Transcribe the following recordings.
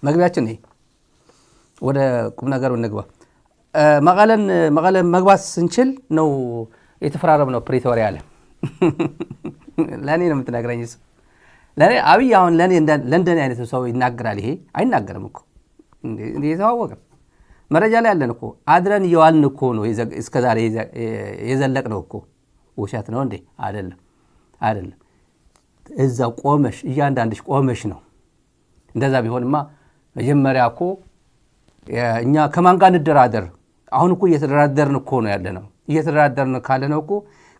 መግቢያችን ይሄ ወደ ቁም ነገሩ እንግባ መቀለን መግባት ስንችል ነው የተፈራረምነው ፕሪቶሪያ ላይ ለኔ ነው የምትነግረኝ እሱ ለኔ አብይ አሁን ለኔ ለንደን አይነት ሰው ይናገራል ይሄ አይናገርም እኮ እንዴ የተዋወቀ መረጃ ላይ ያለን እኮ አድረን ይዋልን እኮ ነው እስከዛሬ የዘለቅነው እኮ ውሸት ነው እንዴ አይደለም እዛ ቆመሽ እያንዳንድሽ ቆመሽ ነው እንደዛ ቢሆንማ መጀመሪያ እኮ እኛ ከማን ጋር እንደራደር አሁን እኮ እየተደራደርን እኮ ነው ያለነው እየተደራደርን ካለነው እኮ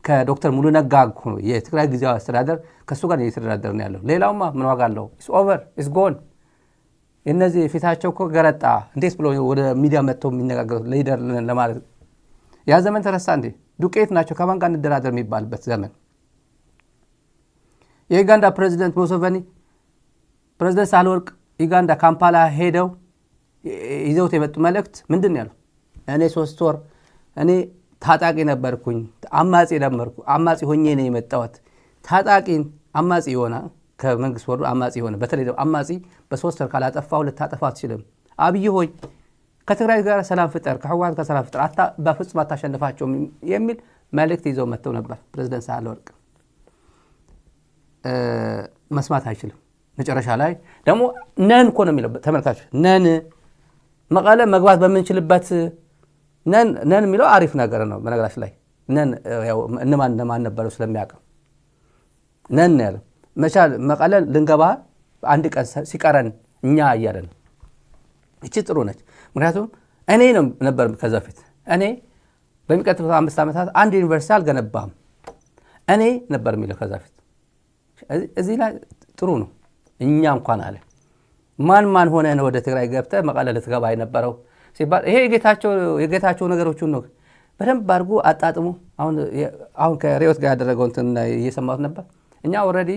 ከዶክተር ሙሉ ነጋ እኮ ነው የትግራይ ጊዜያዊ አስተዳደር ከሱ ጋር እየተደራደርን ያለው ሌላውማ ምን ዋጋ አለው ኢትስ ኦቨር ኢትስ ጎን እነዚህ ፊታቸው እኮ ገረጣ እንዴት ብሎ ወደ ሚዲያ መጥተው የሚነጋገሩት ሊደር ለማለት ያ ዘመን ተረሳ እንዴ ዱቄት ናቸው ከማን ጋር እንደራደር የሚባልበት ዘመን የኡጋንዳ ፕሬዝዳንት ሙሴቬኒ ፕሬዝዳንት ሳህለወርቅ ኡጋንዳ ካምፓላ ሄደው ይዘውት የመጡ መልእክት ምንድን ነው ያለው እኔ 3 ወር እኔ ታጣቂ ነበርኩኝ አማጺ ሆኜ ነው የመጣሁት ታጣቂን አማጺ ሆና ከመንግስት ወሩ አማጺ ሆነ በተለይ አማጺ በ3 ወር ካላጠፋው ልታጠፋ አትችልም አብይ ሆይ ከትግራይ ጋር ሰላም ፍጠር ከህወሓት ጋር ሰላም ፍጠር በፍጹም አታሸንፋቸው የሚል መልእክት ይዘው መጥተው ነበር ፕሬዝዳንት ሳህለወርቅ መስማት አይችልም መጨረሻ ላይ ደግሞ ነን እኮ ነው የሚለው ተመልካቾች ነን መቀለ መግባት በመንችልበት ነን የሚለው አሪፍ ነገር ነው በነገራችን ላይ ነን ያው እነማን ነበረው ስለሚያውቅ ነን ያለው መቻል መቀለ ልንገባ አንድ ቀን ሲቀረን እኛ ያያለን እቺ ጥሩ ነች ምክንያቱም እኔ ነበር ከዛ ፊት እኔ በሚቀጥሉት 5 ዓመታት አንድ ዩኒቨርሲቲ አልገነባም እኔ ነበር የሚለው ከዛ ፊት እዚህ ላይ ጥሩ ነው እኛ እንኳን አለ ማን ሆነ ነው ወደ ትግራይ ገብተ መቀለ ልትገባ የነበረው ሲባል ይሄ የጌታቸው ነገሮች ነው በደንብ አድርጎ አጣጥሙ አሁን ከሪዮት ጋር ያደረገው እንትን እየሰማሁት ነበር እኛ ኦሬዲ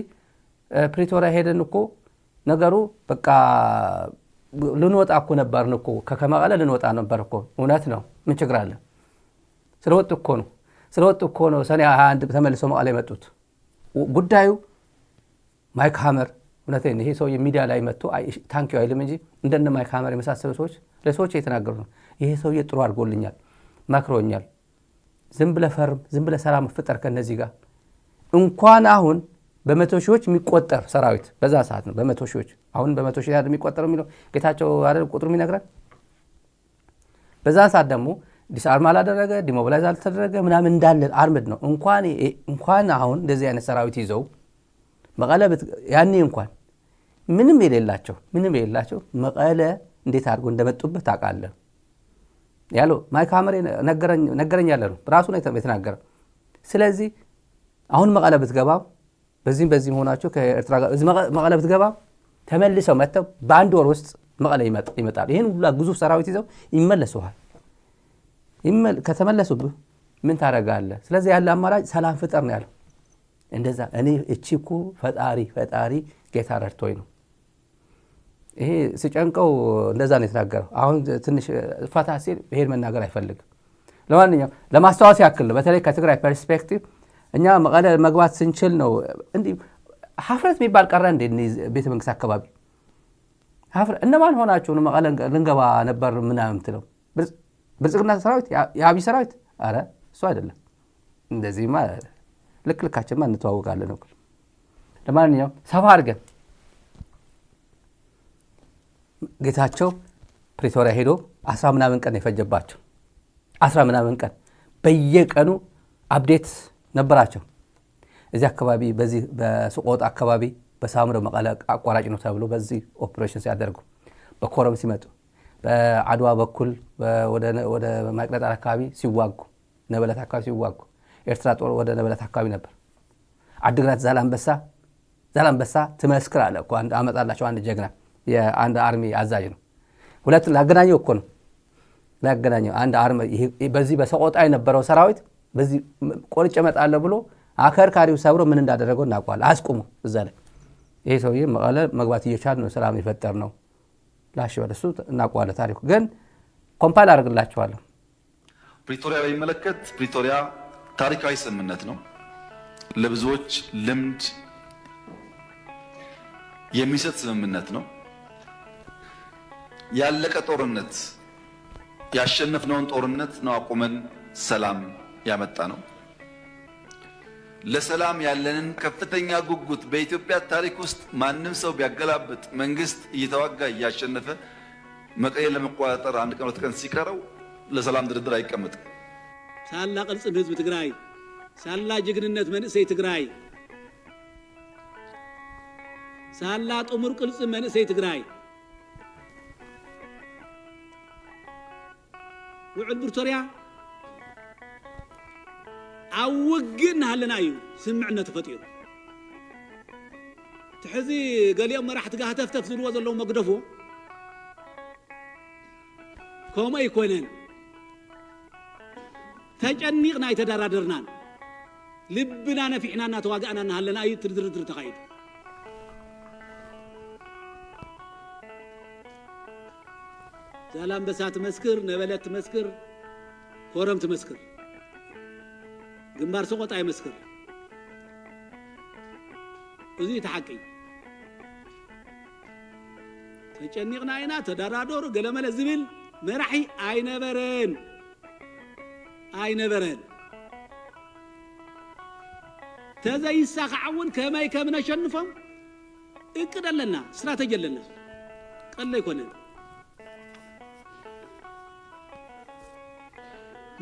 ፕሪቶሪያ ሄደን እኮ ነገሩ በቃ ልንወጣ እኮ ነበርን እኮ ከመቀለ ልንወጣ ነበር እኮ እውነት ነው ምን ችግር አለ ስለወጡ እኮ ነው ሰኔ 21 ተመልሰው መቀለ የመጡት ጉዳዩ ማይክ ሃመር እውነቴን ይሄ ሰው የሚዲያ ላይ መጥቶ ታንኪው አይልም እንጂ እንደነ ማይክ ሃመር የመሳሰሉ ሰዎች ለሰዎች የተናገሩ ነው ይሄ ሰው ጥሩ አድርጎልኛል ማክሮኛል ዝም ብለ ሰላም ፍጠር ከነዚህ ጋር እንኳን አሁን በመቶ ሺዎች የሚቆጠር ሰራዊት በዛ ሰዓት ነው በመቶ ሺዎች አሁን በመቶ ሺህ ያለ የሚቆጠር የሚለው ጌታቸው አይደል ቁጥሩ የሚነግረን በዛ ሰዓት ደግሞ ዲስአርም አላደረገ ዲሞቢላይዝ አልተደረገ ምናምን እንዳለ አርምድ ነው እንኳን አሁን እንደዚህ አይነት ሰራዊት ይዘው መቀለ ያኔ እንኳን ምንም የሌላቸው መቀለ እንዴት አድርጎ እንደመጡበት ታውቃለህ ያለው ማይክ ሃመር ነገረኝ ያለ ነው ራሱ ነው የተናገረው ስለዚህ አሁን መቀለ ብትገባ በዚህም ሆናቸው ከኤርትራ ጋር መቀለ ብትገባ ተመልሰው መጥተው በአንድ ወር ውስጥ መቀለ ይመጣል ይሄን ሁሉ ግዙፍ ሰራዊት ይዘው ይመለሱሃል ከተመለሱብህ ምን ታረጋለህ ስለዚህ ያለ አማራጭ ሰላም ፍጠር ነው ያለው እንደዛ እኔ እቺኩ ፈጣሪ ጌታ ረድቶኝ ነው ይሄ ሲጨንቀው እንደዛ ነው የተናገረው አሁን ትንሽ ፈታ ሲል ይሄን መናገር አይፈልግም ለማንኛውም ለማስተዋወስ ያክል በተለይ ከትግራይ ፐርስፔክቲቭ እኛ መቀለ መግባት ስንችል ነው እንዴ ሀፍረት የሚባል ቀረ እንዴ ቤተ መንግስት አካባቢ ሀፍረት እነማን ሆናችሁ ነው መቀለ ልንገባ ነበር ምናምን ትለው ብልጽግና ሰራዊት የአብይ ሰራዊት አረ እሱ አይደለም እንደዚህማ ልክልካችን ማን ተዋወቃለን ነው ለማንኛውም ሰፋ አድርገን ጌታቸው ፕሪቶሪያ ሄዶ 10 ምናምን ቀን የፈጀባቸው 10 ምናምን ቀን በየቀኑ አፕዴት ነበራቸው እዚህ አካባቢ በዚህ በስቆጥ አካባቢ በሳምረ መቀለ አቋራጭ ነው ተብሎ በዚህ ኦፕሬሽን ሲያደርጉ በኮረም ሲመጡ በአድዋ በኩል ወደ ማቅለጥ አካባቢ ሲዋጉ ነበለት አካባቢ ሲዋጉ ኤርትራ ጦር ወደ ነበለት አካባቢ ነበር አድግራት ዛላምበሳ ትመስክር አለ እኮ አመጣላቸው አንድ ጀግና የአንድ አርሚ አዛዥ ነው ሁለት ላገናኘው እኮ ነው ላገናኘው አንድ አርሚ በዚህ በሰቆጣ የነበረው ሰራዊት በዚህ ቆርጬ መጣለ ብሎ አከርካሪው ሰብሮ ምን እንዳደረገው እናቋል አስቆሙ እዛ ላይ ይሄ ሰውዬ መቀለ መግባት እየቻለ ነው ሰላም ይፈጠር ነው ላሽ ወደሱ እናቋለ ታሪኩ ግን ኮምፓይል አድርግላችኋለሁ ፕሪቶሪያ በሚመለከት ፕሪቶሪያ ታሪካዊ ስምምነት ነው ለብዙዎች ልምድ የሚሰጥ ስምምነት ነው ያለቀ ጦርነት ያሸነፍነውን ጦርነት ነው አቁመን ሰላም ያመጣ ነው። ለሰላም ያለንን ከፍተኛ ጉጉት በኢትዮጵያ ታሪክ ውስጥ ማንም ሰው ቢያገላብጥ መንግስት እየተዋጋ እያሸነፈ መቀሌ ለመቆጣጠር አንድ ቀን ሁለት ቀን ሲቀረው ለሰላም ድርድር አይቀመጥም። ሳላ ቅልጽም ህዝብ ትግራይ፣ ሳላ ጅግንነት መንእሰይ ትግራይ፣ ሳላ ጥሙር ቅልጽም መንእሰይ ትግራይ ውዕል ፕሪቶሪያ አውግን ሃለና እዩ ስምዕነት ተፈጢሩ ትሕዚ ገሊኦም መራሕቲ ጋር ተፍተፍ ዝልዎ ዘለዉ መግደፎ ከምኡ ኣይኮነን። ተጨኒቕና ኣይተደራደርናን ልብና ነፊሕና እናተዋጋእና እናሃለና እዩ ድርድር ተኻይዱ ዛላምበሳ ትመስክር፣ ነበለት ትመስክር፣ ኮረም ትመስክር፣ ግንባር ሰቆጣ ይመስክር። እዚ ተሓቂ ተጨኒቕና ኢና ተደራደሩ ገለመለ ዝብል መራሒ ኣይነበረን። ተዘይሳኽዓውን ከመይ ከም ነሸንፎም እቅድ ኣለና፣ ስትራቴጂ ኣለና። ቀለ ይኮነን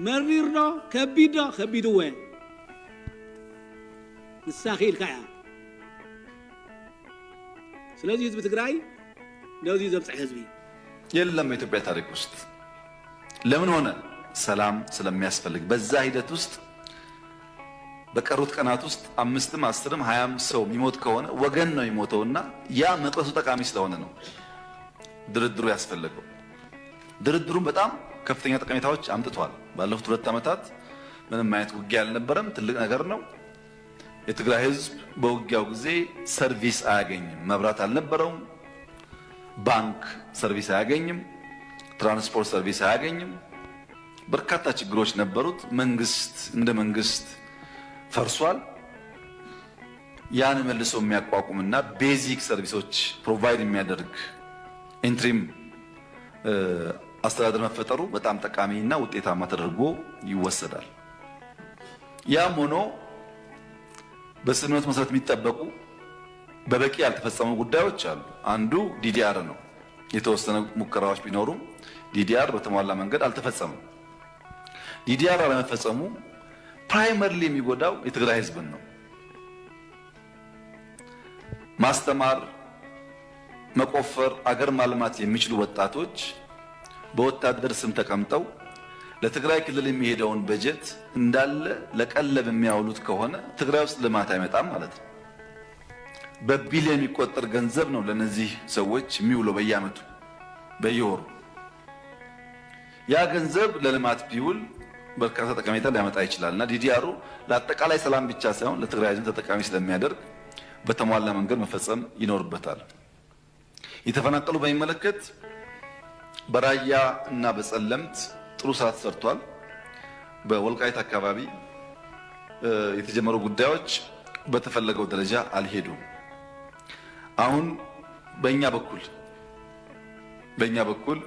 መሪርዶ ከቢድዎ ንሳኺ ኢልካ እያ። ስለዚህ ህዝቢ ትግራይ ነዚ ዘብፅሕ ህዝቢ የለም በኢትዮጵያ ታሪክ ውስጥ። ለምን ሆነ? ሰላም ስለሚያስፈልግ። በዛ ሂደት ውስጥ በቀሩት ቀናት ውስጥ 5፣ 10፣ 20 ሰው የሚሞት ከሆነ ወገን ነው የሚሞተውና ያ መቅረቱ ጠቃሚ ስለሆነ ነው ድርድሩ ያስፈልገው። ድርድሩም በጣም ከፍተኛ ጠቀሜታዎች አምጥቷል። ባለፉት 2 ዓመታት ምንም አይነት ውጊያ አልነበረም። ትልቅ ነገር ነው። የትግራይ ህዝብ በውጊያው ጊዜ ሰርቪስ አያገኝም። መብራት አልነበረውም፣ ባንክ ሰርቪስ አያገኝም፣ ትራንስፖርት ሰርቪስ አያገኝም። በርካታ ችግሮች ነበሩት። መንግስት እንደ መንግስት ፈርሷል። ያን መልሶ የሚያቋቁምና ቤዚክ ሰርቪሶች ፕሮቫይድ የሚያደርግ ኢንትሪም አስተዳደር መፈጠሩ በጣም ጠቃሚና ውጤታማ ተደርጎ ይወሰዳል። ያም ሆኖ በስምምነቱ መሰረት የሚጠበቁ በበቂ ያልተፈጸሙ ጉዳዮች አሉ። አንዱ ዲዲአር ነው። የተወሰነ ሙከራዎች ቢኖሩም ዲዲአር በተሟላ መንገድ አልተፈጸመም። ዲዲአር አለመፈጸሙ ፕራይመሪሊ የሚጎዳው የትግራይ ህዝብን ነው። ማስተማር፣ መቆፈር፣ አገር ማልማት የሚችሉ ወጣቶች በወታደር ስም ተቀምጠው ለትግራይ ክልል የሚሄደውን በጀት እንዳለ ለቀለብ የሚያውሉት ከሆነ ትግራይ ውስጥ ልማት አይመጣም ማለት ነው። በቢሊዮን የሚቆጠር ገንዘብ ነው ለነዚህ ሰዎች የሚውለው በየዓመቱ በየወሩ። ያ ገንዘብ ለልማት ቢውል በርካታ ጠቀሜታ ሊያመጣ ይችላልና ዲዲአሩ ለአጠቃላይ ሰላም ብቻ ሳይሆን ለትግራይ ህዝብ ተጠቃሚ ስለሚያደርግ በተሟላ መንገድ መፈጸም ይኖርበታል። የተፈናቀሉ በሚመለከት በራያ እና በጸለምት ጥሩ ስራ ተሰርቷል። በወልቃይት አካባቢ የተጀመሩ ጉዳዮች በተፈለገው ደረጃ አልሄዱም። አሁን በእኛ በኩል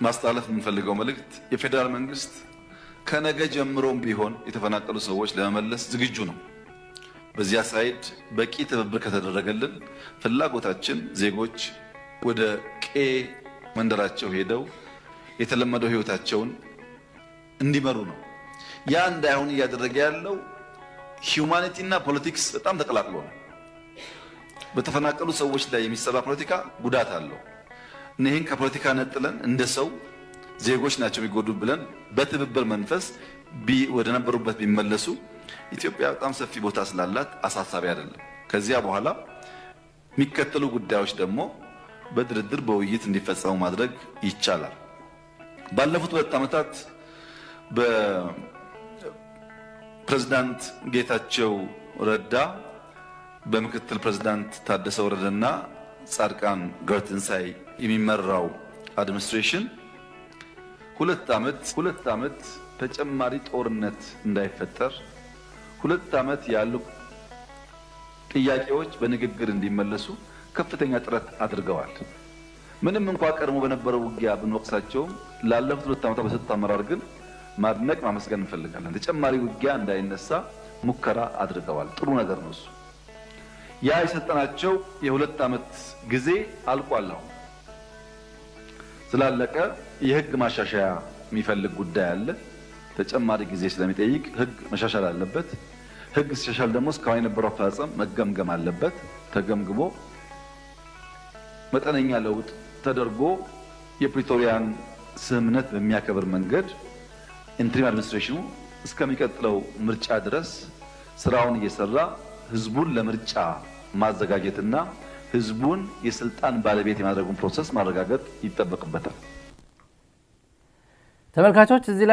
ማስተላለፍ የምንፈልገው መልእክት የፌዴራል መንግስት ከነገ ጀምሮም ቢሆን የተፈናቀሉ ሰዎች ለመመለስ ዝግጁ ነው። በዚያ ሳይድ በቂ ትብብር ከተደረገልን ፍላጎታችን ዜጎች ወደ ቄ መንደራቸው ሄደው የተለመደው ህይወታቸውን እንዲመሩ ነው። ያ እንዳይሆን እያደረገ ያለው ሂዩማኒቲ እና ፖለቲክስ በጣም ተቀላቅሎ ነው። በተፈናቀሉ ሰዎች ላይ የሚሰራ ፖለቲካ ጉዳት አለው። እነዚህን ከፖለቲካ ነጥለን እንደ ሰው ዜጎች ናቸው የሚጎዱ ብለን በትብብር መንፈስ ወደ ነበሩበት ቢመለሱ ኢትዮጵያ በጣም ሰፊ ቦታ ስላላት አሳሳቢ አይደለም። ከዚያ በኋላ የሚከተሉ ጉዳዮች ደግሞ በድርድር በውይይት እንዲፈጸሙ ማድረግ ይቻላል። ባለፉት 2 ዓመታት በፕሬዝዳንት ጌታቸው ረዳ በምክትል ፕሬዝዳንት ታደሰ ወረደና ጻድቃን ገብረትንሳኤ የሚመራው አድሚኒስትሬሽን 2 ዓመት ተጨማሪ ጦርነት እንዳይፈጠር 2 ዓመት ያሉ ጥያቄዎች በንግግር እንዲመለሱ ከፍተኛ ጥረት አድርገዋል። ምንም እንኳን ቀድሞ በነበረው ውጊያ ብንወቅሳቸው ላለፉት 2 ዓመታት በሰጡት አመራር ግን ማድነቅ ማመስገን እንፈልጋለን። ተጨማሪ ውጊያ እንዳይነሳ ሙከራ አድርገዋል። ጥሩ ነገር ነው እሱ። ያ የሰጠናቸው የ2 ዓመት ጊዜ አልቋል። አሁን ስላለቀ የህግ ማሻሻያ የሚፈልግ ጉዳይ አለ። ተጨማሪ ጊዜ ስለሚጠይቅ ህግ መሻሻል አለበት። ህግ ሲሻሻል ደግሞ እስካሁን የነበረው አፈጻጸም መገምገም አለበት። ተገምግሞ መጠነኛ ለውጥ ተደርጎ የፕሪቶሪያን ስምምነት በሚያከብር መንገድ ኢንትሪም አድሚኒስትሬሽኑ እስከሚቀጥለው ምርጫ ድረስ ስራውን እየሰራ ህዝቡን ለምርጫ ማዘጋጀትና ህዝቡን የስልጣን ባለቤት የማድረጉን ፕሮሰስ ማረጋገጥ ይጠበቅበታል። ተመልካቾች እዚህ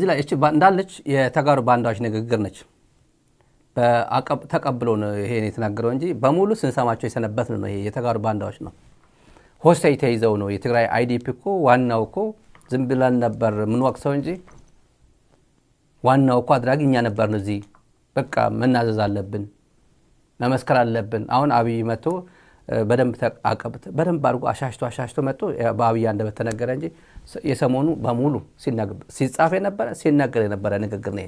ላይ እቺ እንዳለች የተጋሩ ባንዳዎች ንግግር ነች። ተቀብሎ ነው ይሄን የተናገረው እንጂ በሙሉ ስንሰማቸው የሰነበት ነው። ይሄ የተጋሩ ባንዳዎች ነው። ሆስቴጅ ተይዘው ነው የትግራይ አይዲፒ እኮ ዋናው እኮ ዝም ብለን ነበር ምን ወቅሰው እንጂ ዋናው እኮ አድራጊ እኛ ነበርን። እዚህ በቃ መናዘዝ አለብን፣ መመስከር አለብን። አሁን አብይ መጥቶ በደንብ አድርጎ አሻሽቶ መጥቶ በአብይ አንደበት ተነገረ እንጂ የሰሞኑ በሙሉ ሲጻፍ የነበረ ሲናገር የነበረ ንግግር ነው።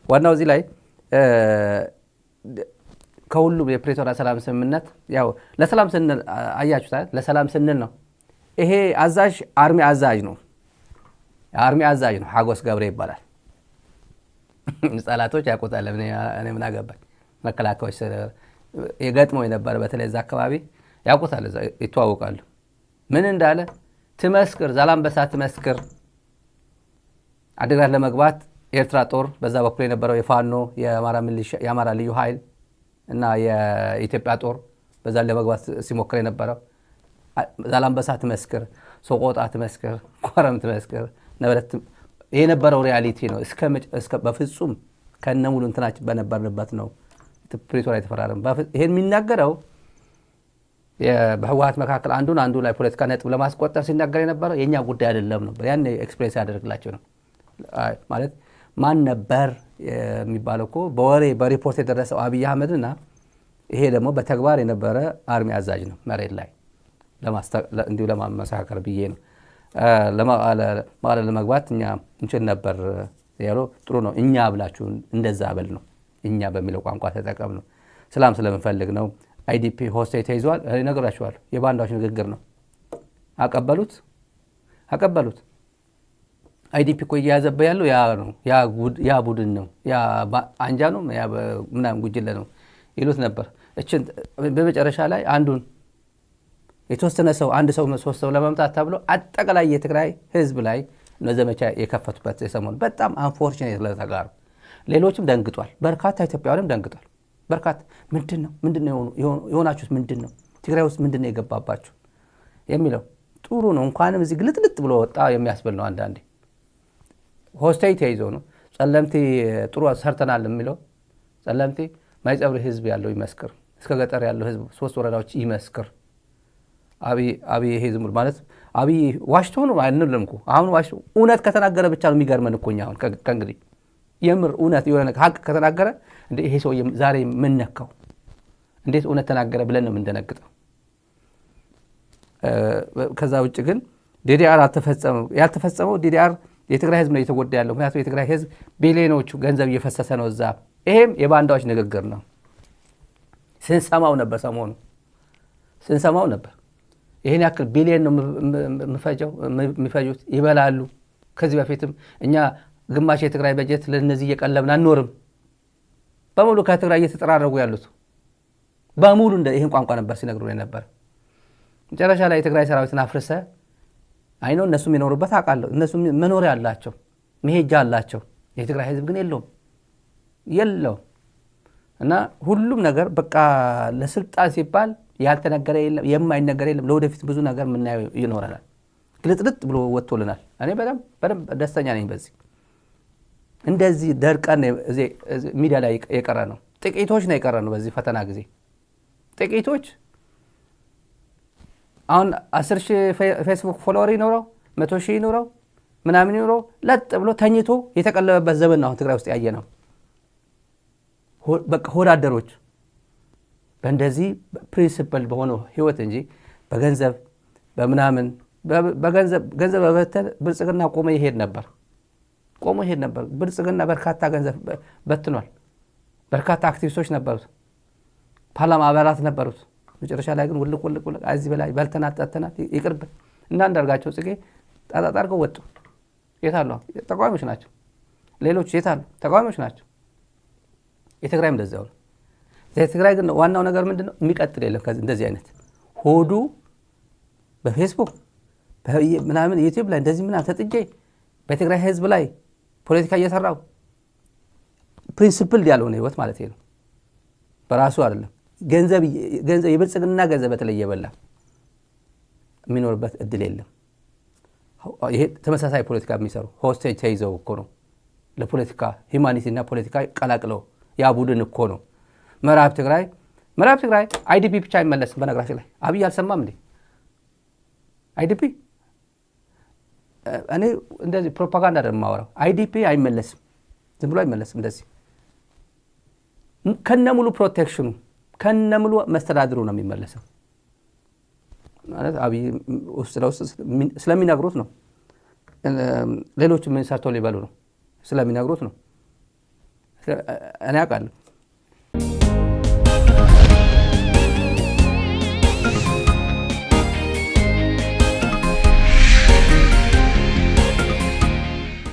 ዋናው እዚህ ላይ ከሁሉም የፕሪቶሪያ ሰላም ስምምነት ያው ለሰላም ስንል አያችሁታል፣ ለሰላም ስንል ነው። ይሄ አዛዥ አርሚ አዛዥ ነው። አርሚ አዛዥ ነው። ሀጎስ ገብሬ ይባላል። ጸላቶች ያውቁታል። እኔ ምን አገባኝ። መከላከያዎች የገጥመው የነበረ በተለይ እዛ አካባቢ ያውቁታል፣ ይተዋወቃሉ። ምን እንዳለ ትመስክር፣ ዛላምበሳ ትመስክር። አድግራት ለመግባት ኤርትራ ጦር በዛ በኩል የነበረው የፋኖ የአማራ ልዩ ኃይል እና የኢትዮጵያ ጦር በዛ ለመግባት ሲሞክር የነበረው ዛላምበሳ ትመስክር፣ ሶቆጣ ትመስክር፣ ኮረም ትመስክር ነበረት የነበረው ሪያሊቲ ነው። እስከ በፍጹም ከነሙሉ እንትናችን በነበርንበት ነው ፕሪቶሪያ የተፈራረመ። ይሄን የሚናገረው በህወሓት መካከል አንዱ ላይ ፖለቲካ ነጥብ ለማስቆጠር ሲናገር የነበረው የኛ ጉዳይ አይደለም ነበር። ያን ኤክስፕሬስ ያደርግላቸው ነው ማለት ማን ነበር የሚባለው እኮ በወሬ በሪፖርት የደረሰው አብይ አህመድና ይሄ ደግሞ በተግባር የነበረ አርሚ አዛዥ ነው። መሬት ላይ እንዲሁ ለማመሳከር ብዬ ነው። ለማለ ለመግባት እኛ እንችል ነበር ያለው ጥሩ ነው። እኛ ብላችሁ እንደዛ በል ነው። እኛ በሚለው ቋንቋ ተጠቀም ነው። ሰላም ስለምንፈልግ ነው። አይዲፒ ሆስቴጅ ተይዟል። እነግራችኋለሁ። የባንዳዎች ንግግር ነው። አቀበሉት። አይዲፒ እኮ እየያዘበ ያለው ያ ቡድን ነው፣ ያ አንጃ ነው፣ ያ ምናምን ጉጅለ ነው ይሉት ነበር። እችን በመጨረሻ ላይ አንዱን የተወሰነ ሰው አንድ ሰው 3 ሰው ለመምጣት ተብሎ አጠቃላይ የትግራይ ህዝብ ላይ ዘመቻ የከፈቱበት የሰሞኑ በጣም አንፎርቹኔት ለተጋሩ ሌሎችም ደንግጧል። በርካታ ኢትዮጵያውያንም ደንግጧል። በርካታ ምንድነው የሆናችሁት? ምንድነው ትግራይ ውስጥ ምንድነው የገባባችሁ የሚለው ጥሩ ነው። እንኳንም እዚህ ግልጥልጥ ብሎ ወጣ የሚያስብል ነው። አንዳንዴ ሆስቴጅ ተይዞ ነው። ጸለምቲ ጥሩ ሰርተናል የሚለው ጸለምቲ ማይጸብሪ ህዝብ ያለው ይመስክር፣ እስከ ገጠር ያለው ህዝብ 3 ወረዳዎች ይመስክር። አብይ ይሄ ዝም ማለት አብይ ዋሽቶ ነው አይደለም እኮ። አሁን ዋሽቶ እውነት ከተናገረ ብቻ ነው የሚገርመን እኮ። አሁን ከእንግዲህ የምር እውነት የሆነ ሀቅ ከተናገረ እንደ ይሄ ሰው ዛሬ ምን ነካው? እንዴት እውነት ተናገረ ብለን ነው የምንደነግጠው። ከዛ ውጭ ግን ዲዲአር ያልተፈጸመው ዲዲአር የትግራይ ህዝብ ነው እየተጎዳ ያለው። ምክንያቱም የትግራይ ህዝብ ቢሊዮኖቹ ገንዘብ እየፈሰሰ ነው እዛ። ይሄም የባንዳዎች ንግግር ነው። ስንሰማው ነበር፣ ሰሞኑ ስንሰማው ነበር። ይሄን ያክል ቢሊዮን ነው የሚፈጁት፣ ይበላሉ። ከዚህ በፊትም እኛ ግማሽ የትግራይ በጀት ለነዚህ እየቀለብን አንኖርም። በሙሉ ከትግራይ እየተጠራረጉ ያሉት በሙሉ ይሄን ቋንቋ ነበር ሲነግሩ ነበር። መጨረሻ ላይ የትግራይ ሰራዊትን አፍርሰ አይኖ እነሱ የሚኖሩበት አውቃለሁ። እነሱ መኖሪያ አላቸው፣ መሄጃ አላቸው። የትግራይ ህዝብ ግን የለውም። እና ሁሉም ነገር በቃ ለስልጣን ሲባል ያልተነገረ የለም፣ የማይነገር የለም። ለወደፊት ብዙ ነገር የምናየው ይኖረናል። ግልጥልጥ ብሎ ወጥቶልናል። እኔ በደንብ ደስተኛ ነኝ በዚህ። እንደዚህ ደርቀን ሚዲያ ላይ የቀረ ነው። ጥቂቶች ነው የቀረ ነው በዚህ ፈተና ጊዜ ጥቂቶች። አሁን 10,000 ፌስቡክ ፎሎወር ይኖረው 100,000 ይኖረው ምናምን ይኖረው ለጥ ብሎ ተኝቶ የተቀለበበት ዘመን ነው አሁን ትግራይ ውስጥ ያየ ነው። በቃ ሆዳደሮች በእንደዚህ ፕሪንሲፕል በሆነው ህይወት እንጂ በገንዘብ በምናምን ገንዘብ በበተን ብልጽግና ቆሞ ይሄድ ነበር። ብልጽግና በርካታ ገንዘብ በትኗል። በርካታ አክቲቪስቶች ነበሩት፣ ፓርላማ አባላት ነበሩት። መጨረሻ ላይ ግን ውልቅ እዚህ በላይ በልተናል ይቅርብ እና አንዳርጋቸው ጽጌ ጣጣጣርገው ወጡ። የታሉ? ተቃዋሚዎች ናቸው። ሌሎች የታሉ? ተቃዋሚዎች ናቸው። የትግራይም እንደዚያው ነው። የትግራይ ግን ዋናው ነገር ምንድነው? የሚቀጥል የለም። እንደዚህ አይነት ሆዱ በፌስቡክ ምናምን ዩቲዩብ ላይ እንደዚህ ምናምን ተጥጄ በትግራይ ህዝብ ላይ ፖለቲካ እየሰራው ፕሪንሲፕል ያልሆነ ህይወት ማለት ነው። በራሱ አይደለም ገንዘብ የብልጽግና ገንዘብ በተለየ በላ የሚኖርበት እድል የለም። ይሄ ተመሳሳይ ፖለቲካ የሚሰሩ ሆስቴጅ ተይዘው እኮ ነው ለፖለቲካ ሂማኒቲና ፖለቲካ ቀላቅለው ያ ቡድን እኮ ነው። ምዕራብ ትግራይ አይዲፒ ብቻ አይመለስም። በነገራችን ላይ አብይ አልሰማም እንዴ? አይዲፒ እኔ እንደዚህ ፕሮፓጋንዳ አይደለም የማወራው። አይዲፒ አይመለስም፣ ዝም ብሎ አይመለስም። እንደዚህ ከነሙሉ ፕሮቴክሽኑ ከነሙሉ መስተዳድሩ ነው የሚመለሰው። ማለት አብይ ውስጥ ለውስጥ ስለሚነግሩት ነው። ሌሎች ምን ሰርተው ሊበሉ ነው ስለሚነግሩት ነው። እኔ አውቃለሁ።